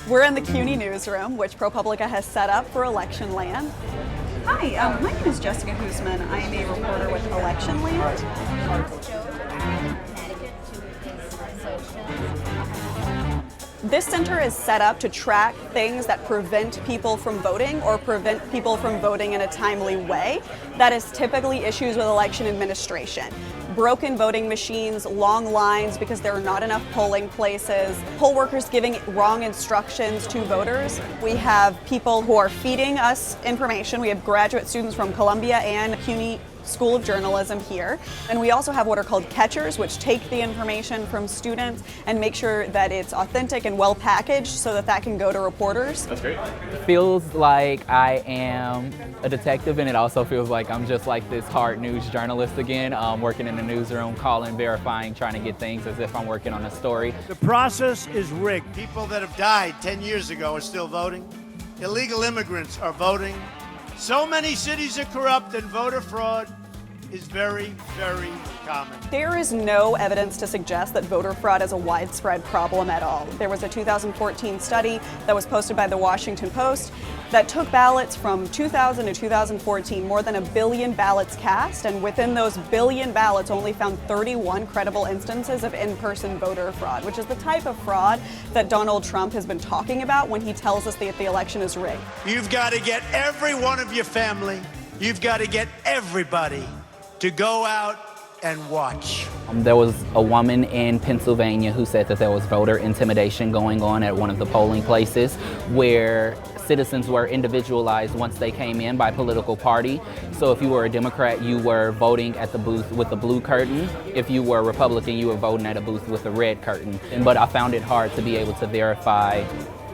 We're in the CUNY newsroom, which ProPublica has set up for Election Land. Hi, my name is Jessica HUSEMAN. I am a reporter with Election Land. This center is set up to track things that prevent people from voting or prevent people from voting in a timely way. That is typically issues with election administration. Broken voting machines, long lines because there are not enough polling places, poll workers giving wrong instructions to voters. We have people who are feeding us information. We have graduate students from Columbia and CUNY School of Journalism here. And we also have what are called catchers, which take the information from students and make sure that it's authentic and well packaged so that that can go to reporters. That's great. It feels like I am a detective, and it also feels like I'm just like this hard news journalist again, working in the newsroom, calling, verifying, trying to get things as if I'm working on a story. The process is rigged. People that have died 10 years ago are still voting. Illegal immigrants are voting. So many cities are corrupt, and voter fraud is very, very common. There is no evidence to suggest that voter fraud is a widespread problem at all. There was a 2014 study that was posted by the Washington Post that took ballots from 2000 to 2014, more than 1 billion ballots cast, and within those billion ballots only found 31 credible instances of in-person voter fraud, which is the type of fraud that Donald Trump has been talking about when he tells us that the election is rigged. You've got to get every one of your family, you've got to get everybody to go out and watch. There was a woman in Pennsylvania who said that there was voter intimidation going on at one of the polling places where citizens were individualized once they came in by political party. So if you were a Democrat, you were voting at the booth with the blue curtain. If you were a Republican, you were voting at a booth with a red curtain. But I found it hard to be able to verify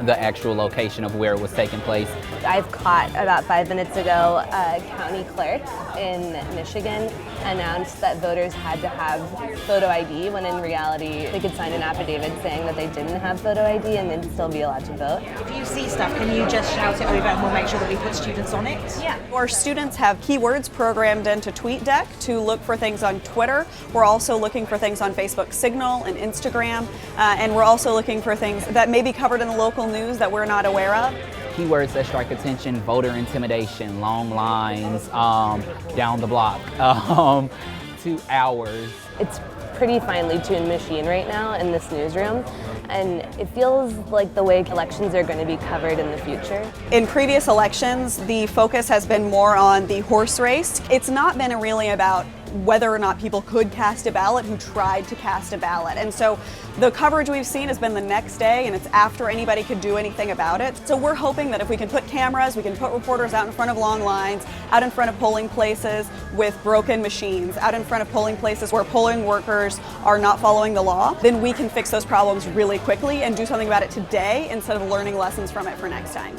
the actual location of where it was taking place. I've caught about 5 minutes ago a county clerk in Michigan announced that voters had to have photo ID when in reality they could sign an affidavit saying that they didn't have photo ID and then still be allowed to vote. If you see stuff, can you just shout it over and we'll make sure that we put students on it? Yeah. Our students have keywords programmed into TweetDeck to look for things on Twitter. We're also looking for things on Facebook Signal and Instagram, and we're also looking for things that may be covered in the local news that we're not aware of. Keywords that strike attention: voter intimidation, long lines, down the block, 2 hours. It's pretty finely tuned machine right now in this newsroom, and it feels like the way elections are going to be covered in the future. In previous elections, the focus has been more on the horse race. It's not been really about whether or not people could cast a ballot who tried to cast a ballot. And so the coverage we've seen has been the next day, and it's after anybody could do anything about it. So we're hoping that if we can put cameras, we can put reporters out in front of long lines, out in front of polling places with broken machines, out in front of polling places where polling workers are not following the law, then we can fix those problems really quickly and do something about it today instead of learning lessons from it for next time.